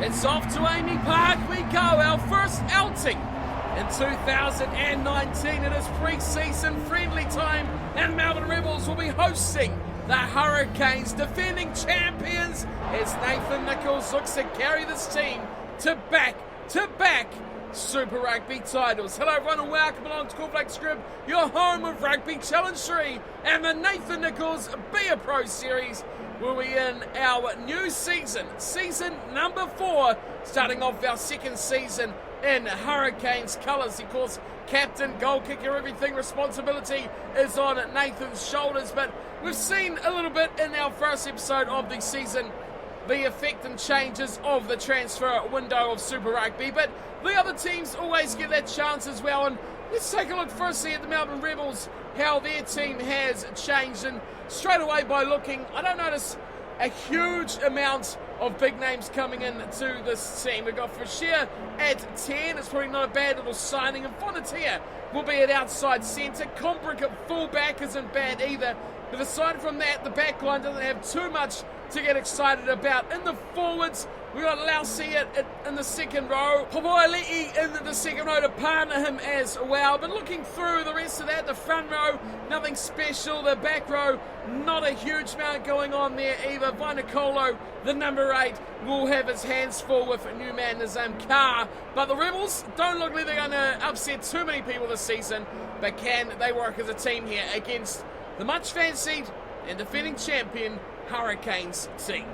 It's off to Amy Park we go, our first outing in 2019. It is pre-season friendly time and Melbourne Rebels will be hosting the Hurricanes, defending champions, as Nathan Nicholls looks to carry this team to back-to-back Super Rugby titles. Hello everyone and welcome along to Cornflakes Scrib, your home of Rugby Challenge 3 and the Nathan Nicholls Be A Pro series. We'll be in our new season number 4, starting off our second season in Hurricanes colours. Of course, captain, goal kicker, everything, responsibility is on Nathan's shoulders, but we've seen a little bit in our first episode of the season the effect and changes of the transfer window of Super Rugby, but the other teams always get that chance as well. And let's take a look firstly at the Melbourne Rebels, how their team has changed. And straight away by looking, I don't notice a huge amount of big names coming in to this team. We've got Fisher at 10, it's probably not a bad little signing, and Fonatia will be at outside centre. Combrick at fullback isn't bad either, but aside from that, the back line doesn't have too much to get excited about. In the forwards, we got Lausi in the second row, Popoali'i in the second row to partner him as well. But looking through the rest of that, the front row, nothing special. The back row, not a huge amount going on there either. Vainicolo, the number 8, will have his hands full with a new man, Nazam Carr. But the Rebels don't look like they're going to upset too many people this season. But can they work as a team here against the much fancied and defending champion Hurricanes team?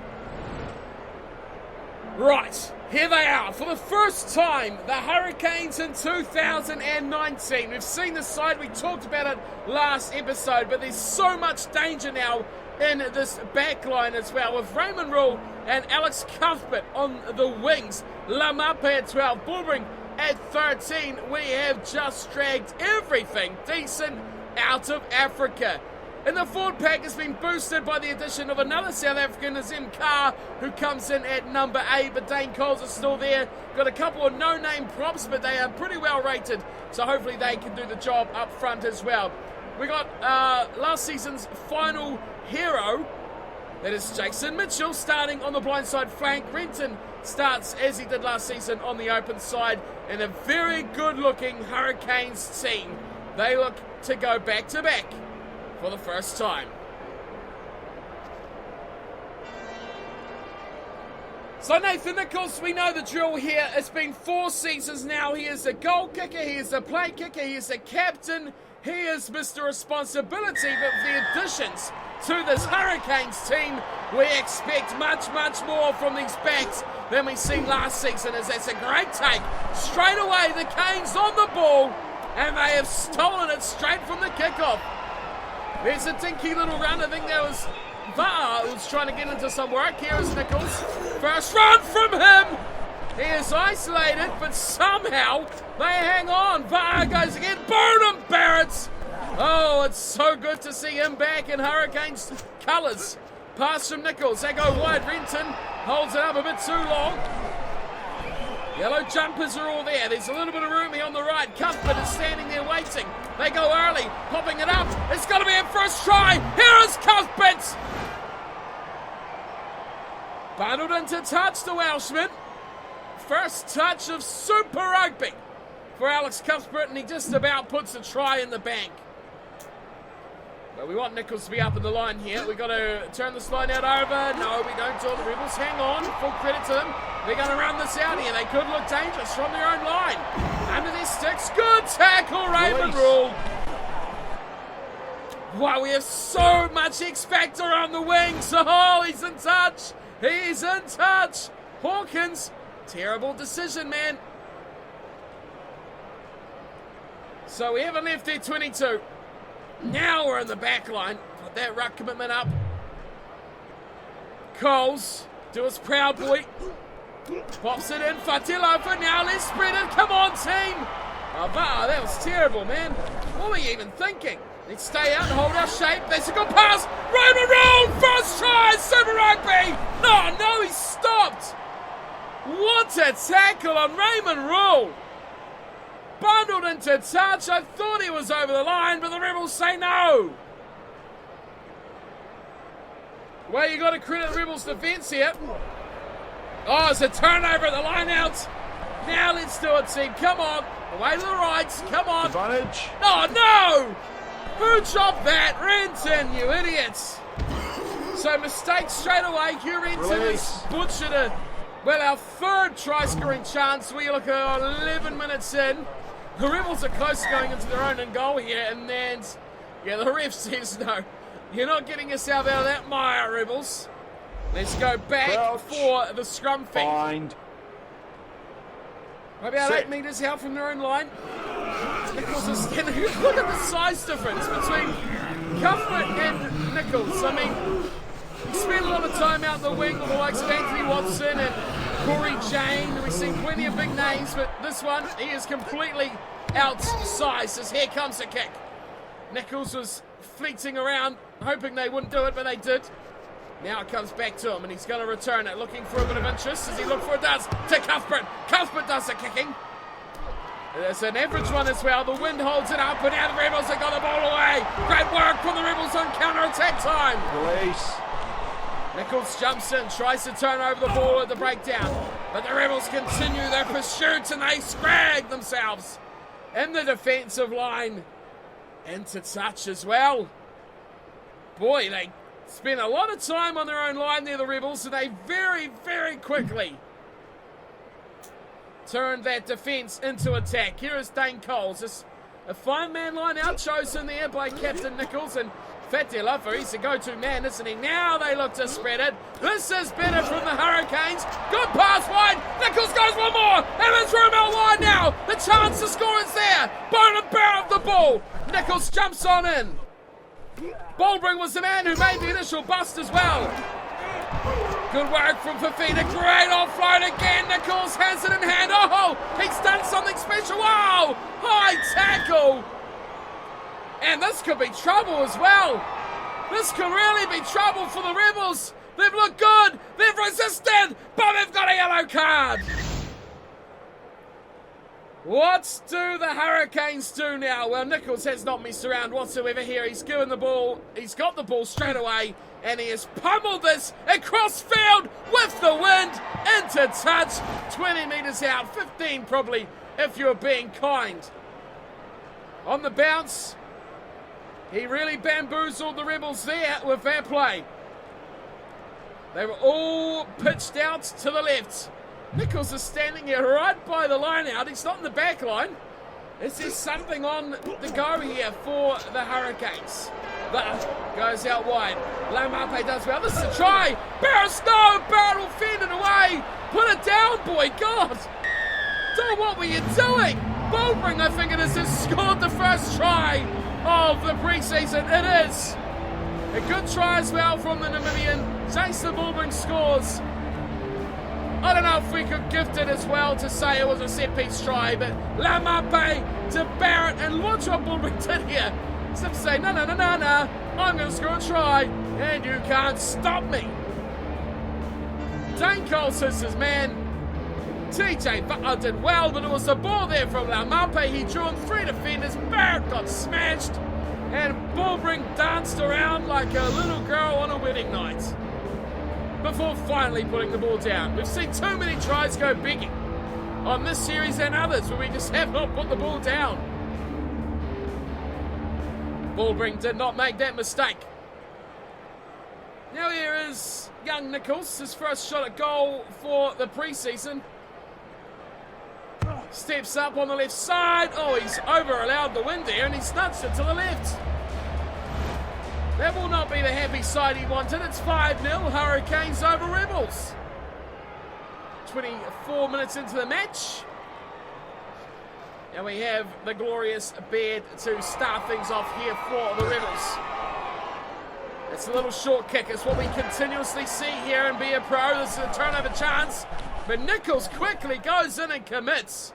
Right, here they are. For the first time, the Hurricanes in 2019. We've seen the side, we talked about it last episode, but there's so much danger now in this back line as well, with Raymond Rule and Alex Cuthbert on the wings. Lamape at 12, Bullring at 13. We have just dragged everything decent out of Africa. And the forward pack has been boosted by the addition of another South African, Nazam Carr, who comes in at number 8, but Dane Coles is still there. Got a couple of no-name props, but they are pretty well rated, so hopefully they can do the job up front as well. We got last season's final hero, that is Jason Mitchell, starting on the blindside flank. Renton starts as he did last season on the open side, and a very good-looking Hurricanes team. They look to go back-to-back for the first time. So Nathan Nicholls, we know the drill here. It's been 4 seasons now. He is a goal kicker, he is a play kicker, he is a captain, he is Mr. Responsibility. But the additions to this Hurricanes team, we expect much more from these backs than we seen last season, as that's a great take. Straight away, the Canes on the ball, and they have stolen it straight from the kickoff. There's a dinky little run. I think that was Va'a who was trying to get into some work. Here is Nichols. First run from him. He is isolated, but somehow they hang on. Va'a goes again. Burnham Barrett. Oh, it's so good to see him back in Hurricanes colours. Pass from Nichols. They go wide. Renton holds it up a bit too long. Yellow jumpers are all there. There's a little bit of room here on the right. Cuthbert is standing there waiting. They go early, popping it up. It's got to be a first try. Here is Cuthbert. Bundled into touch to Welshman. First touch of Super Rugby for Alex Cuthbert, and he just about puts a try in the bank. But we want Nichols to be up in the line here. We've got to turn this line out over. No, we don't do it. The Rebels hang on. Full credit to them. They're going to run this out here. They could look dangerous from their own line. Under their sticks. Good tackle, Raymond Rule. Wow, we have so much X Factor on the wings. Oh, he's in touch. He's in touch. Hawkins, terrible decision, man. So we haven't left their 22. Now we're in the back line. Put that ruck commitment up. Coles, do his proud boy. Pops it in. Fatilo for now. Let's spread it. Come on, team. Oh, that was terrible, man. What were you even thinking? Let's stay out and hold our shape. That's a good pass. Raymond Rule. First try. Super Rugby. No, he stopped. What a tackle on Raymond Rule. Bundled into touch. I thought he was over the line, but the Rebels say no. Well, you got to credit the Rebels' defence here. Oh, it's a turnover at the line out. Now let's do it, team. Come on. Away to the right. Come on. Advantage. Oh, no! Who dropped that? Renton, you idiots. So mistake straight away. Hugh Renton has butchered our third try-scoring chance. We look at 11 minutes in. The Rebels are close to going into their own end goal here. And then, the ref says, no, you're not getting yourself out of that mire, Rebels. Let's go back for the scrum feed. Find. About 8 metres out from their own line. Nichols is standing. Look at the size difference between Cuthbert and Nichols. I mean, we spent a lot of time out the wing with the likes of Anthony Watson and Corey Jane. We've seen plenty of big names, but this one, he is completely outsized as here comes the kick. Nichols was fleeting around, hoping they wouldn't do it, but they did. Now it comes back to him, and he's going to return it, looking for a bit of interest as he looked for it does to Cuthbert. Cuthbert does the kicking. There's an average one as well. The wind holds it up, and now the Rebels have got the ball away. Great work from the Rebels on counter-attack time. Release. Nichols jumps in, tries to turn over the ball at the breakdown, but the Rebels continue their pursuit, and they scrag themselves in the defensive line into touch as well. Boy, they spent a lot of time on their own line there, the Rebels, and they very, very quickly turned that defence into attack. Here is Nathan Nicholls. It's a 5-man line out chosen there by Captain Nichols, and Fatialafa, he's the go-to man, isn't he? Now they look to spread it. This is better from the Hurricanes. Good pass wide. Nichols goes one more, and it's room out wide now. The chance to score is there. Bone and barrel of the ball. Nichols jumps on in. Baldwin was the man who made the initial bust as well. Good work from Fafita. Great offload again. Nichols has it in hand. Oh, he's done something special. Wow, high tackle. And this could be trouble as well. This could really be trouble for the Rebels. They've looked good. They've resisted, but they've got a yellow card. What do the Hurricanes do now? Well, Nichols has not messed around whatsoever here. He's given the ball. He's got the ball straight away, and he has pummeled this across field with the wind into touch. 20 metres out, 15 probably, if you're being kind. On the bounce, he really bamboozled the Rebels there with fair play. They were all pitched out to the left. Nichols is standing here right by the line out. He's not in the back line. Is there something on the go here for the Hurricanes? But goes out wide. Lamape does well. This is a try. Barrett, no! Barrett will fend it away. Put it down, boy. God. Don't, what were you doing? Baldwin, I think it is, has scored the first try of the preseason. It is. A good try as well from the Namibian. Jason Baldwin scores. I don't know if we could gift it as well to say it was a set-piece try, but Lamape to Barrett, and watch what Baldwin did here. Except to say, no, I'm going to score a try, and you can't stop me. Nathan Nicholls is his man. TJ Butler did well, but it was the ball there from Lamape. He drew in 3 defenders. Barrett got smashed, and Baldwin danced around like a little girl on a wedding night before finally putting the ball down. We've seen too many tries go begging on this series and others where we just have not put the ball down. Baldwin did not make that mistake. Now here is young Nichols, his first shot at goal for the preseason. Steps up on the left side. Oh, he's over-allowed the wind there, and he's nudged it to the left. That will not be the happy side he wanted. It's 5-0, Hurricanes over Rebels. 24 minutes into the match. And we have the glorious Baird to start things off here for the Rebels. It's a little short kick. It's what we continuously see here in Be A Pro. This is a turnover chance. But Nichols quickly goes in and commits.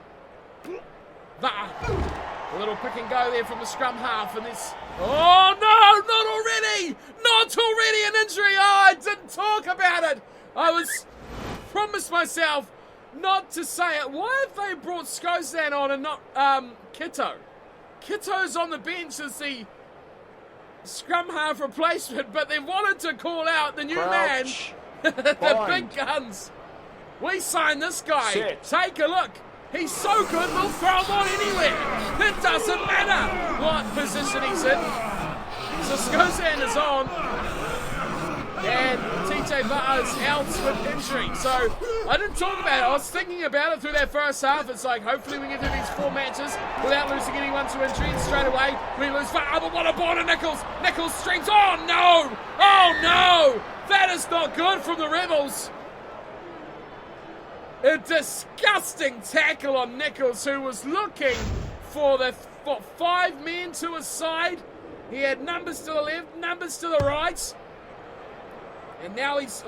A little pick and go there from the scrum half, and this. Oh no, not already! Not already an injury! Oh, I didn't talk about it! I was promised myself not to say it. Why have they brought Skozan on and not Kito? Kito's on the bench as the scrum half replacement, but they wanted to call out the new man, the big guns. We signed this guy. Set. Take a look. He's so good, we'll throw him on anywhere. It doesn't matter what position he's in. So Scozan is on. And TJ Va's out with injury. So I didn't talk about it. I was thinking about it through that first half. It's like, hopefully we can do these 4 matches without losing anyone to injury. And straight away, we lose Va. But what a ball to Nichols. Nichols strings. Oh, no. Oh, no. That is not good from the Rebels. A disgusting tackle on Nichols, who was looking for the 5 men to his side. He had numbers to the left, numbers to the right. And now he's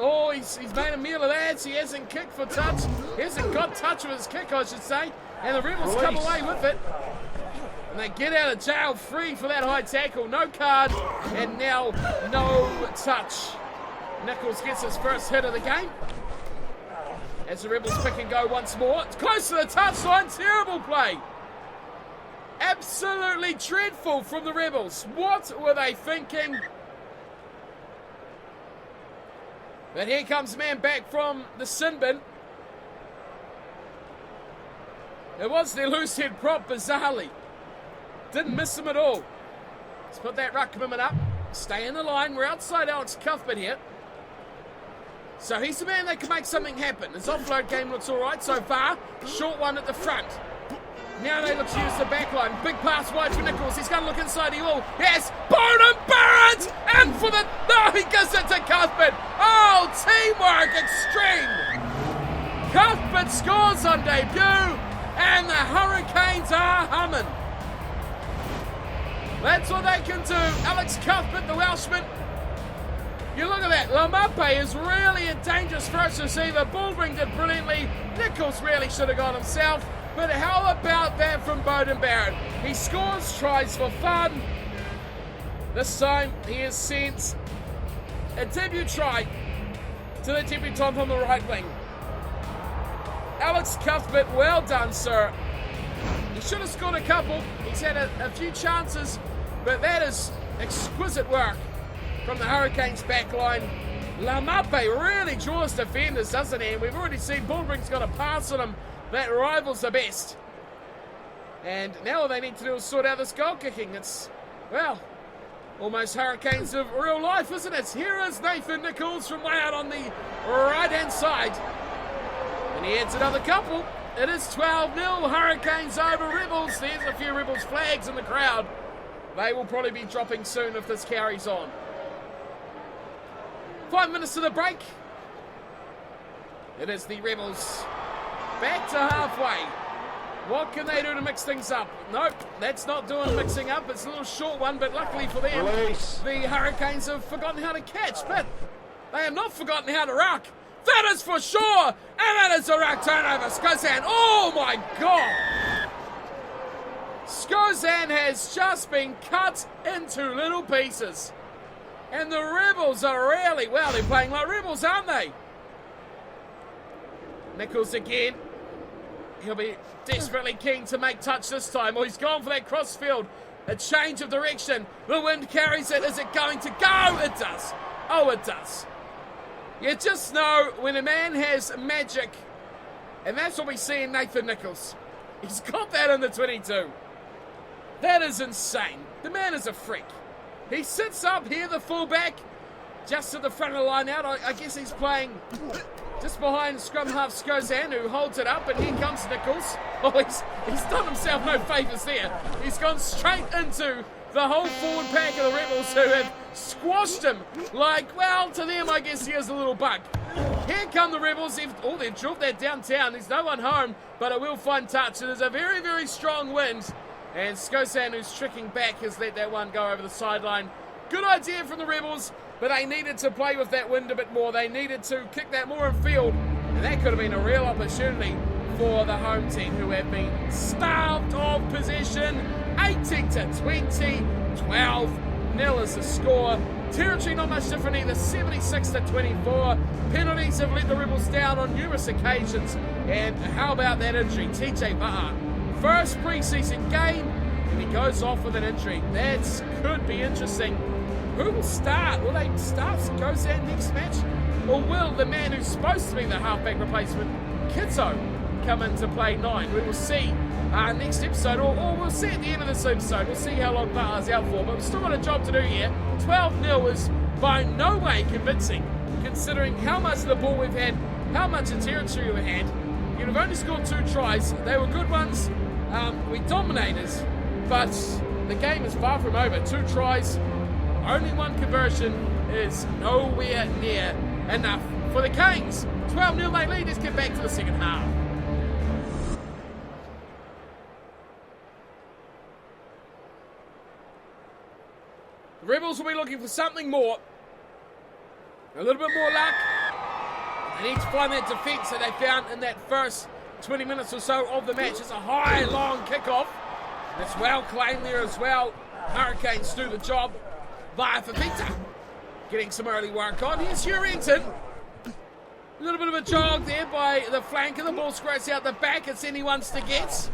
made a meal of that. He hasn't kicked for touch. He hasn't got touch with his kick, I should say. And the Rebels come away with it. And they get out of jail free for that high tackle. No card, and now no touch. Nichols gets his first hit of the game. As the Rebels pick and go once more. It's close to the touchline. Terrible play. Absolutely dreadful from the Rebels. What were they thinking? But here comes the man back from the sin bin. It was their loose head prop, bizarrely. Didn't miss him at all. Let's put that ruck commitment up. Stay in the line. We're outside Alex Cuthbert here. So he's the man that can make something happen. His offload game looks all right so far. Short one at the front. Now they look to use the back line. Big pass wide for Nichols. He's going to look inside the wall. Yes, Bowden Barrett! And for the... No, he gives it to Cuthbert. Oh, teamwork extreme. Cuthbert scores on debut. And the Hurricanes are humming. That's what they can do. Alex Cuthbert, the Welshman. You look at that. Lamape is really a dangerous first receiver. Baldwin did brilliantly. Nichols really should have gone himself. But how about that from Bowden Barrett? He scores, tries for fun. This time he has sent a debut try to the debutant on the right wing. Alex Cuthbert, well done, sir. He should have scored a couple. He's had a few chances, but that is exquisite work from the Hurricanes back line. Lamape really draws defenders, doesn't he? And we've already seen Baldwin's got a pass on him that rivals the best. And now all they need to do is sort out this goal kicking. It's, well, almost Hurricanes of real life, isn't it? Here is Nathan Nicholls from way out on the right-hand side. And he adds another couple. It is 12-0, Hurricanes over Rebels. There's a few Rebels flags in the crowd. They will probably be dropping soon if this carries on. 5 minutes to the break. It is the Rebels back to halfway. What can they do to mix things up? Nope, that's not doing mixing up. It's a little short one, but luckily for them, the Hurricanes have forgotten how to catch, but they have not forgotten how to ruck. That is for sure, and that is a ruck turnover. Scozan, oh my God! Scozan has just been cut into little pieces. And the Rebels are really, well, they're playing like Rebels, aren't they? Nichols again. He'll be desperately keen to make touch this time. Oh, he's gone for that crossfield. A change of direction. The wind carries it. Is it going to go? It does. Oh, it does. You just know when a man has magic, and that's what we see in Nathan Nicholls. He's got that in the 22. That is insane. The man is a freak. He sits up here, the fullback, just at the front of the line out. I guess he's playing just behind scrum half Scozan, who holds it up, and here comes Nichols. Oh, he's done himself no favours there. He's gone straight into the whole forward pack of the Rebels, who have squashed him like, well, to them, I guess he is a little bug. Here come the Rebels. They've drilled that downtown. There's no one home, but it will find touch. It is a very, very strong wind. And Scozan, who's tricking back, has let that one go over the sideline. Good idea from the Rebels, but they needed to play with that wind a bit more. They needed to kick that more in field, and that could have been a real opportunity for the home team, who have been starved of possession. 18-20, 12-0 is the score. Territory not much different either, 76-24. Penalties have let the Rebels down on numerous occasions. And how about that injury? TJ Va'a, first pre-season game, and he goes off with an injury. That could be interesting. Who will start? Will they start Scozan next match? Or will the man who's supposed to be the halfback replacement, Kitto, come into play 9? We will see next episode, or we'll see at the end of this episode. We'll see how long Butler's out for, but we've still got a job to do here. 12-0 is by no way convincing, considering how much of the ball we've had, how much of territory we've had. You've only scored 2 tries. They were good ones. We dominated, but the game is far from over. 2 tries, only 1 conversion is nowhere near enough for the Canes. 12-0 they lead. Let's get back to the second half. The Rebels will be looking for something more. A little bit more luck. They need to find that defence that they found in that first 20 minutes or so of the match. It's a high, long kickoff. It's well claimed there as well. Hurricanes do the job via Fafita. Getting some early work on. Here's Urenton. A little bit of a jog there by the flanker. The ball scraps out the back. It's anyone's to get.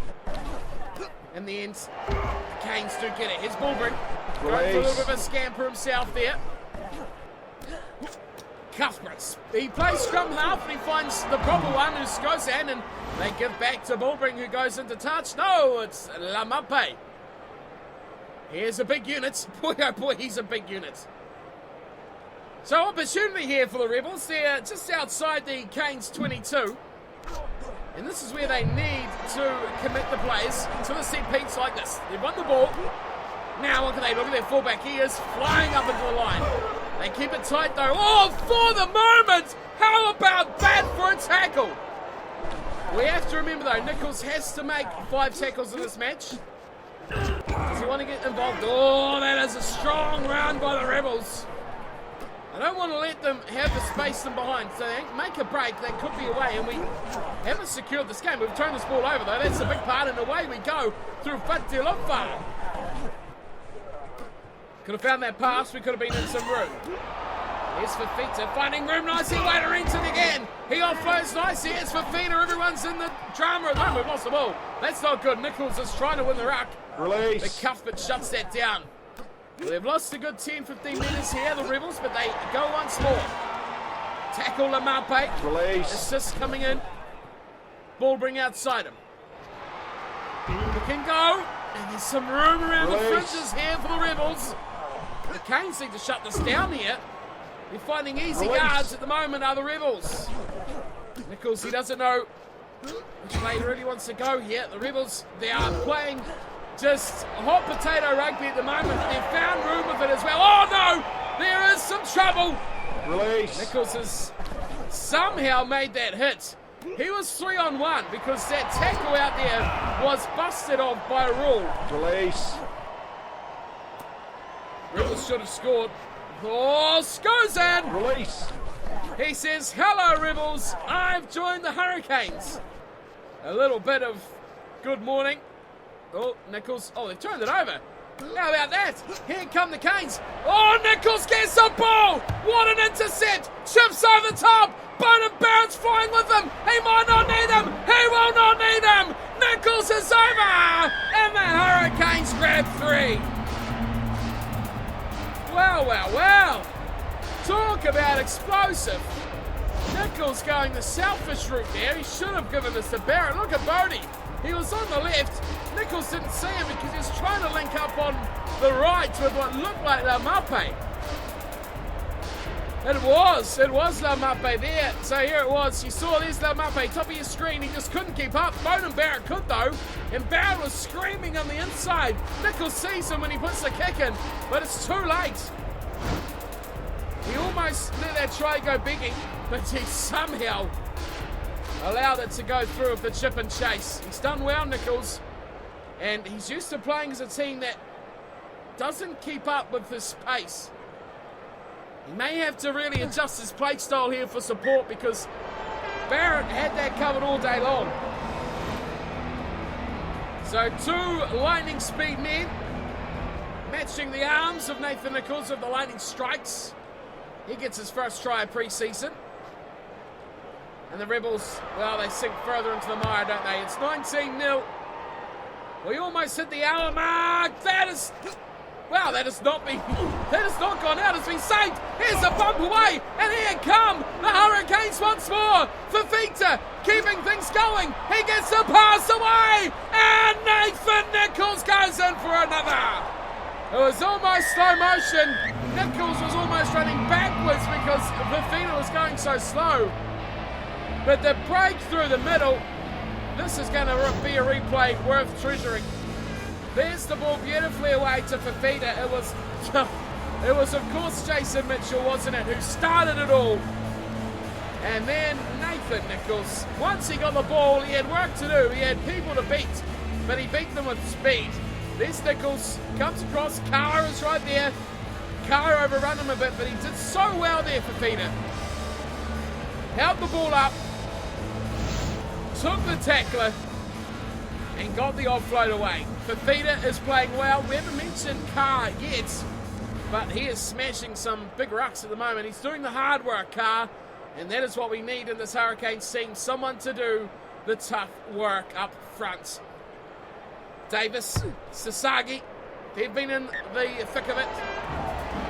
In the end, the Canes do get it. Here's Bulbring. Going for a little bit of a scamper himself there. Cuthberts. He plays scrum half and he finds the proper one, who's Scozan, and they give back to Bulbring, who goes into touch. No, it's Lamape. Here's a big unit. Boy, oh boy, he's a big unit. So opportunity here for the Rebels. They're just outside the Canes 22. And this is where they need to commit the players to the set piece like this. They've won the ball. Now what can they look at their fullback? He is flying up into the line. They keep it tight though. Oh, for the moment! How about that for a tackle? We have to remember though, Nichols has to make 5 tackles in this match. Does he want to get involved? Oh, that is a strong round by the Rebels. I don't want to let them have the space them behind. So they make a break, that could be away, and we haven't secured this game. We've turned this ball over though. That's a big part, and away we go through Fatilofa. Could have found that pass, we could have been in some room. Here's Fafita, finding room nicely, Waiterington again. He offloads nicely, it's Fafita, everyone's in the drama at the moment. We've lost the ball. That's not good. Nichols is trying to win the ruck. Release. The Cuthbert shuts that down. Well, they've lost a good 10-15 metres here, the Rebels, but they go once more. Tackle Lamape. Release. Assist coming in. Ball bring outside him. He can go. And there's some room around the fringes here for the Rebels. The Canes need to shut this down here. They're finding easy yards at the moment, are the Rebels. Nichols, he doesn't know which way he really wants to go here. The Rebels, they are playing just hot potato rugby at the moment. They've found room with it as well. Oh no! There is some trouble. Release. Nichols has somehow made that hit. He was 3-on-1 because that tackle out there was busted off by rule. Release. Rebels should have scored. Oh, Scozan! Release. He says, hello Rebels, I've joined the Hurricanes. A little bit of good morning. Oh, Nichols. Oh, they've turned it over. How about that? Here come the Canes. Oh, Nichols gets the ball. What an intercept. Chips over the top. Bowden Barrett's flying with them. He might not need them. He will not need them. Nichols is over. And the Hurricanes grab 3. Wow, wow, wow. Talk about explosive. Nichols going the selfish route there. He should have given this to Barrett. Look at Bodie. He was on the left. Nichols didn't see him because he was trying to link up on the right with what looked like Lamape. It was Lamape there. So here it was. You saw there's Lamape, top of your screen. He just couldn't keep up. Bowden Barrett could though. And Barrett was screaming on the inside. Nichols sees him when he puts the kick in, but it's too late. He almost let that try go begging, but he somehow allowed it to go through with the chip and chase. He's done well, Nichols, and he's used to playing as a team that doesn't keep up with his pace. He may have to really adjust his play style here for support because Barrett had that covered all day long. So 2 lightning speed men matching the arms of Nathan Nicholls of the Lightning Strikes. He gets his first try of pre-season. And the Rebels, well, they sink further into the mire, don't they? It's 19-0. We almost hit the hour mark. That is... Wow, that has not gone out. It's been saved. Here's a bump away, and here come the Hurricanes once more. Fafita keeping things going. He gets the pass away, and Nathan Nicholls goes in for another. It was almost slow motion. Nichols was almost running backwards because Fafita was going so slow. But the break through the middle, this is going to be a replay worth treasuring. There's the ball beautifully away to Fafita. It was of course Jason Mitchell, wasn't it, who started it all. And then Nathan Nicholls, once he got the ball, he had work to do. He had people to beat, but he beat them with speed. There's Nichols, comes across, Carr is right there. Carr overrun him a bit, but he did so well there, Fafita. Held the ball up, took the tackler, and got the offload away. Fafita is playing well. We haven't mentioned Carr yet, but he is smashing some big rucks at the moment. He's doing the hard work, Carr, and that is what we need in this Hurricanes team. Someone to do the tough work up front. Davis, Sasagi, they've been in the thick of it.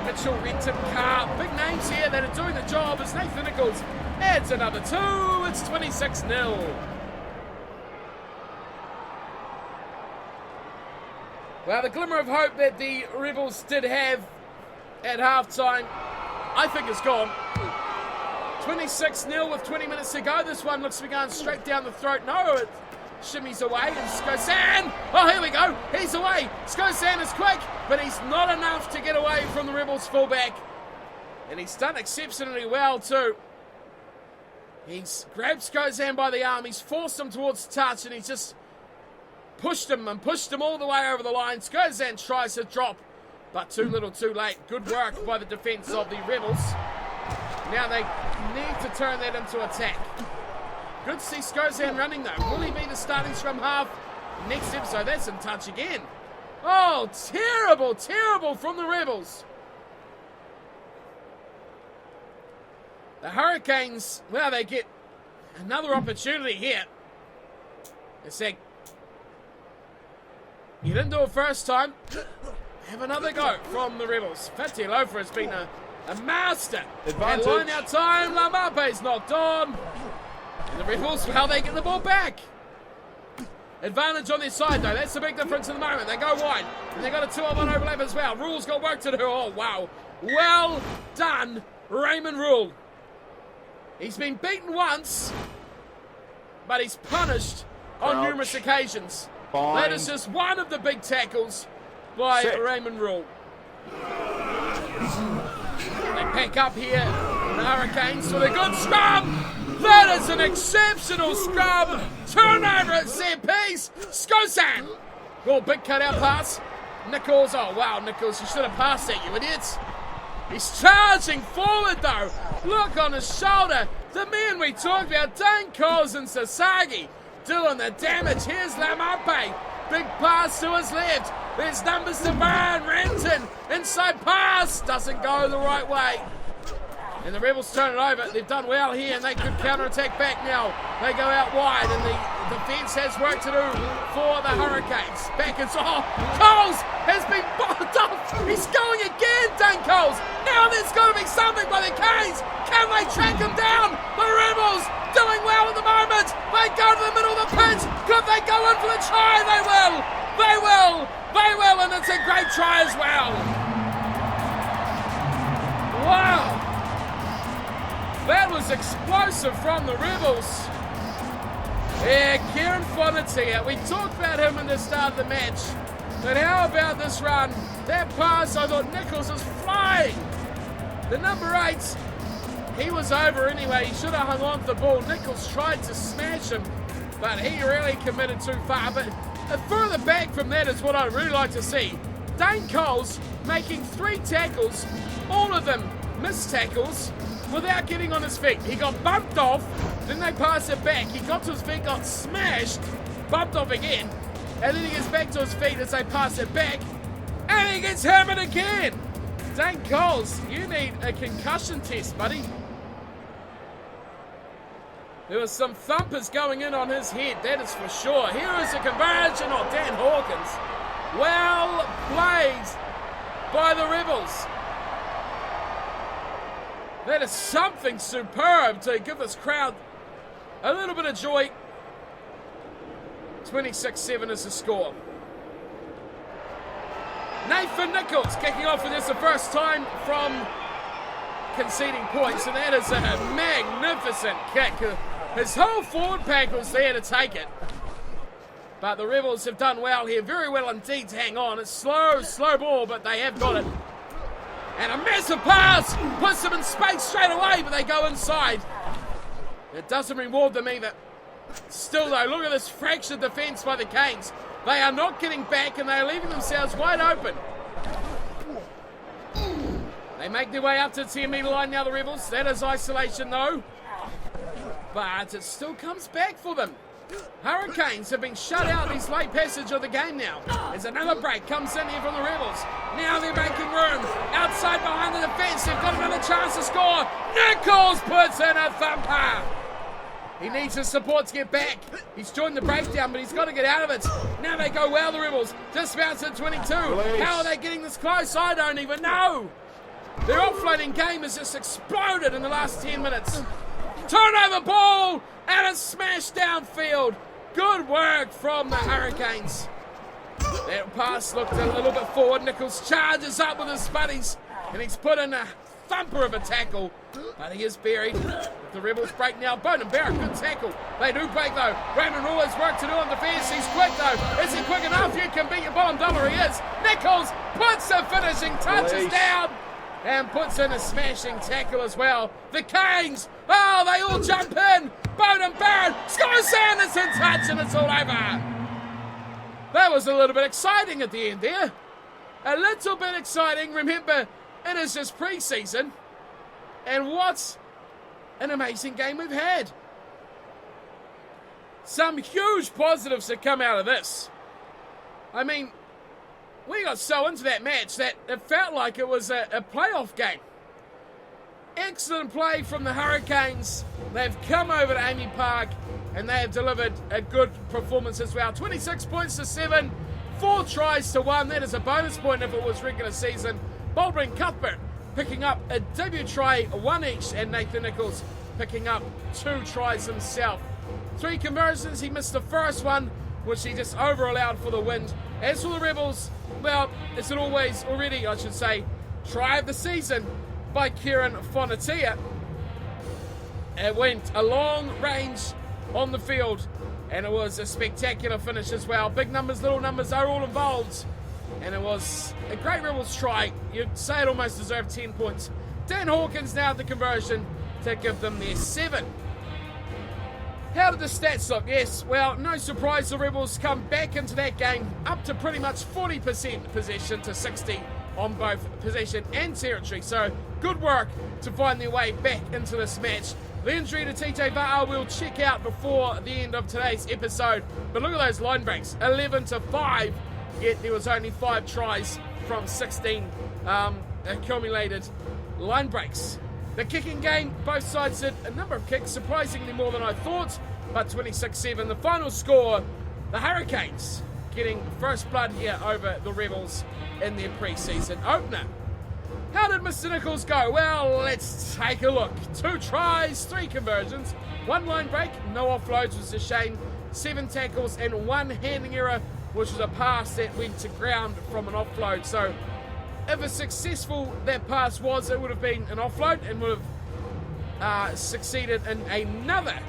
Mitchell, Renton, Carr, big names here that are doing the job as Nathan Nicholls adds another 2. It's 26-0. Well, the glimmer of hope that the Rebels did have at halftime, I think is gone. 26-0 with 20 minutes to go. This one looks to be going straight down the throat. No, it shimmies away, and Skosan, oh, here we go, he's away. Skosan is quick, but he's not enough to get away from the Rebels fullback. And he's done exceptionally well too. He's grabbed Skosan by the arm, he's forced him towards touch, and he's just pushed him all the way over the line. Skosan tries to drop, but too little too late. Good work by the defence of the Rebels. Now they need to turn that into attack. Good to see Skosan running though. Will he be the starting scrum half next episode? That's in touch again. Oh, terrible, terrible from the Rebels. The Hurricanes, well, they get another opportunity here. They say, you didn't do it first time. Have another go from the Rebels. Fati Lofa has been a master. Advantage. And line out time, Lamape's knocked on. And the Rebels, well, they get the ball back. Advantage on their side, though. That's the big difference in the moment. They go wide. And they got a 2-on-1 overlap as well. Rule's got work to do. Oh, wow. Well done, Raymond Rule. He's been beaten once, but he's punished on numerous occasions. Fine. That is just one of the big tackles by Raymond Rule. They pack up here, the Hurricanes, with a good scrum. That is an exceptional scrum. Turnover at set piece. Skosan. Oh, big cutout pass. Nichols. Oh, wow, Nichols, you should have passed that, you idiots. He's charging forward, though. Look on his shoulder. The men we talked about, Nichols and Sasagi, doing the damage. Here's Lamape. Big pass to his left. There's numbers to burn. Renton. Inside pass. Doesn't go the right way. And the Rebels turn it over. They've done well here, and they could counter-attack back now. They go out wide, and the defence has work to do for the Hurricanes. Back and Coles has been bombed off. He's going again, Dane Coles. Now there's got to be something by the Canes. Can they track him down? The Rebels doing well at the moment. They go to the middle of the pitch. Could they go in for the try? They will. They will. They will, and it's a great try as well. Wow. That was explosive from the Rebels. Yeah, Kieran Fonatia. We talked about him in the start of the match. But how about this run? That pass, I thought Nichols was flying. The number 8, he was over anyway. He should have hung on to the ball. Nichols tried to smash him, but he really committed too far. But further back from that is what I'd really like to see. Dane Coles making 3 tackles, all of them missed tackles, without getting on his feet. He got bumped off, then they passed it back. He got to his feet, got smashed, bumped off again, and then he gets back to his feet as they pass it back, and he gets hammered again. Dane Coles, you need a concussion test, buddy. There was some thumpers going in on his head, that is for sure. Here is a conversion on Dan Hawkins. Well played by the Rebels. That is something superb to give this crowd a little bit of joy. 26-7 is the score. Nathan Nicholls kicking off, and it's the first time from conceding points, and that is a magnificent kick. His whole forward pack was there to take it. But the Rebels have done well here, very well indeed to hang on. It's slow ball, but they have got it. And a massive pass puts them in space straight away, but they go inside. It doesn't reward them either. Still though, look at this fractured defence by the Canes. They are not getting back, and they are leaving themselves wide open. They make their way up to the 10-metre line now, the Rebels. That is isolation though. But it still comes back for them. Hurricanes have been shut out these late passage of the game now. As another break comes in here from the Rebels. Now they're making room. Outside behind the defence, they've got another chance to score. Nichols puts in a thumper. He needs his support to get back. He's joined the breakdown, but he's got to get out of it. Now they go well, the Rebels. Dismounts at 22. How are they getting this close? I don't even know. Their offloading game has just exploded in the last 10 minutes. Turnover ball, and a smash downfield. Good work from the Hurricanes. That pass looked a little bit forward. Nichols charges up with his buddies, and he's put in a thumper of a tackle, but he is buried. The Rebels break now. Bowden Barrett, good tackle. They do break though. Raymond always work to do on defence. He's quick though. Is he quick enough? You can beat your bottom dollar. He is. Nichols puts the finishing touches down and puts in a smashing tackle as well. The Canes, oh, they all jump in. Bowden Barrett scores Anderson touch, and it's all over. That was a little bit exciting at the end there. A little bit exciting. Remember, it is just pre-season, and what an amazing game we've had. Some huge positives that come out of this. I mean, we got so into that match that it felt like it was a playoff game. Excellent play from the Hurricanes. They've come over to Amy Park and they have delivered a good performance as well. 26 points to 7, 4 tries to 1. That is a bonus point if it was regular season. Baldwin Cuthbert picking up a debut try, 1 each, and Nathan Nicholls picking up 2 tries himself. 3 conversions, he missed the first one, which he just over-allowed for the wind. As for the Rebels, well, it's an already, I should say, try of the season by Kieran Fonatia. It went a long range on the field, and it was a spectacular finish as well. Big numbers, little numbers are all involved, and it was a great Rebels try. You'd say it almost deserved 10 points. Dan Hawkins now at the conversion to give them their 7. How did the stats look? Yes, well, no surprise, the Rebels come back into that game up to pretty much 40% possession to 60 on both possession and territory. So good work to find their way back into this match. The injury to TJ Va'a we'll check out before the end of today's episode. But look at those line breaks, 11 to 5, yet there was only 5 tries from 16 accumulated line breaks. The kicking game, both sides did a number of kicks, surprisingly more than I thought, but 26-7. The final score, the Hurricanes getting first blood here over the Rebels in their pre-season opener. How did Mr. Nichols go? Well, let's take a look. 2 tries, 3 conversions, 1 line break, no offloads, was a shame, 7 tackles and 1 handling error, which was a pass that went to ground from an offload. So if a successful that pass was, it would have been an offload and would have succeeded in another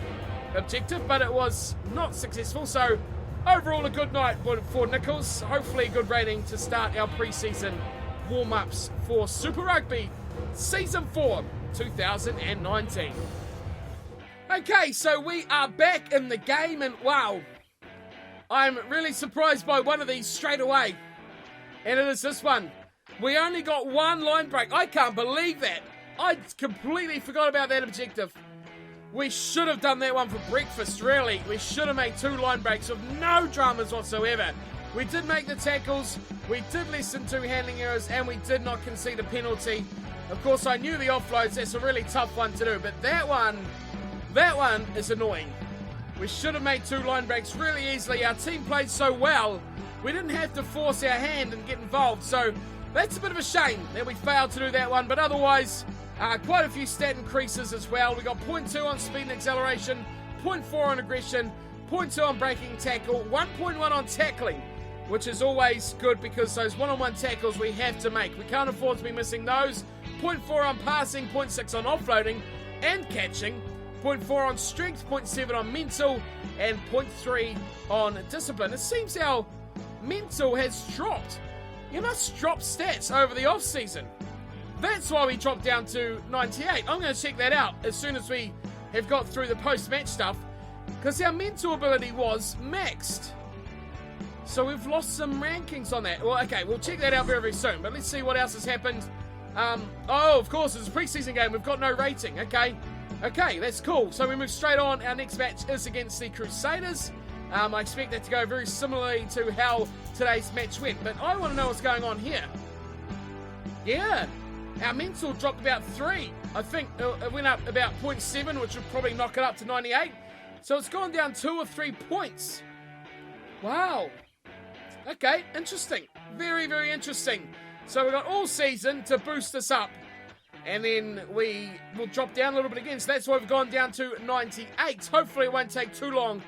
objective, but it was not successful. So overall a good night for Nichols. Hopefully a good rating to start our pre-season warm-ups for Super Rugby Season 4 2019. Okay, so we are back in the game, and wow, I'm really surprised by one of these straight away, and it is this one. We only got 1 line break. I can't believe that. I completely forgot about that objective. We should have done that one for breakfast, really. We should have made 2 line breaks with no dramas whatsoever. We did make the tackles, we did less than 2 handling errors, and we did not concede a penalty. Of course, I knew the offloads, that's a really tough one to do, but that one is annoying. We should have made 2 line breaks really easily. Our team played so well, we didn't have to force our hand and get involved. So That's a bit of a shame that we failed to do that one, but otherwise, quite a few stat increases as well. We got 0.2 on speed and acceleration, 0.4 on aggression, 0.2 on breaking tackle, 1.1 on tackling, which is always good because those one-on-one tackles we have to make. We can't afford to be missing those. 0.4 on passing, 0.6 on offloading and catching, 0.4 on strength, 0.7 on mental, and 0.3 on discipline. It seems our mental has dropped. You must drop stats over the off-season. That's why we dropped down to 98. I'm going to check that out as soon as we have got through the post-match stuff, because our mental ability was maxed. So we've lost some rankings on that. Well, okay, we'll check that out very, very soon. But let's see what else has happened. Oh, of course, it's a preseason game. We've got no rating. Okay, that's cool. So we move straight on. Our next match is against the Crusaders. I expect that to go very similarly to how today's match went. But I want to know what's going on here. Yeah, our mental dropped about 3. I think it went up about 0.7, which would probably knock it up to 98. So it's gone down 2 or 3 points. Wow. Okay, interesting. Very, very interesting. So we've got all season to boost us up. And then we will drop down a little bit again. So that's why we've gone down to 98. Hopefully it won't take too long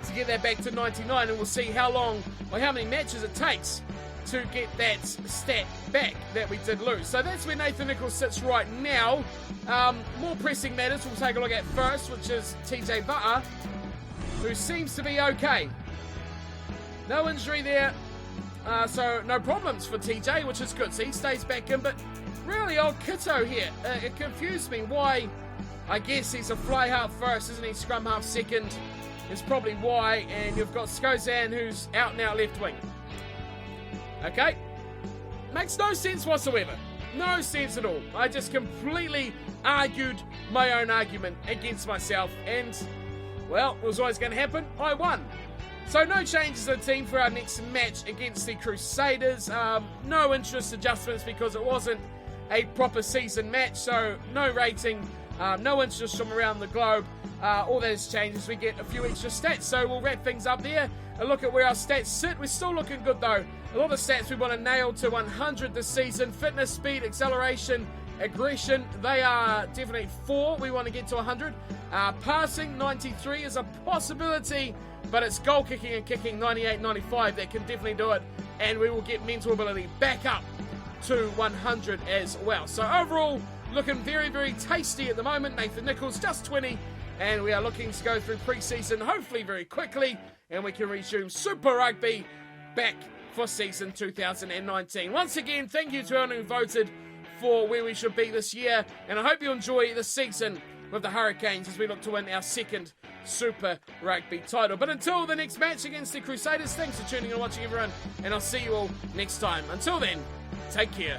to get that back to 99. And we'll see how long or how many matches it takes to get that stat back that we did lose. So that's where Nathan Nicholls sits right now. More pressing matters we'll take a look at first, which is TJ Va'a, who seems to be okay. No injury there, so no problems for TJ, which is good. So he stays back in, but really old Kito here, it confused me why. I guess he's a fly half first, isn't he? Scrum half second is probably why, and you've got Skozan, who's out and out left wing. Okay, makes no sense whatsoever. No sense at all. I just completely argued my own argument against myself, and, well, it was always going to happen. I won. So no changes in the team for our next match against the Crusaders. No interest adjustments because it wasn't a proper season match, so no rating, no interest from around the globe. All those changes, we get a few extra stats, so we'll wrap things up there. A look at where our stats sit. We're still looking good though. A lot of stats we want to nail to 100 this season. Fitness, speed, acceleration, aggression, they are definitely 4. We want to get to 100. Passing, 93 is a possibility, but it's goal kicking and kicking, 98, 95, that can definitely do it. And we will get mental ability back up to 100 as well. So overall, looking very, very tasty at the moment. Nathan Nicholls, just 20. And we are looking to go through pre-season, hopefully very quickly. And we can resume Super Rugby back for season 2019. Once again, thank you to everyone who voted for where we should be this year. And I hope you enjoy the season with the Hurricanes as we look to win our second Super Rugby title. But until the next match against the Crusaders, thanks for tuning in and watching, everyone, and I'll see you all next time. Until then, take care.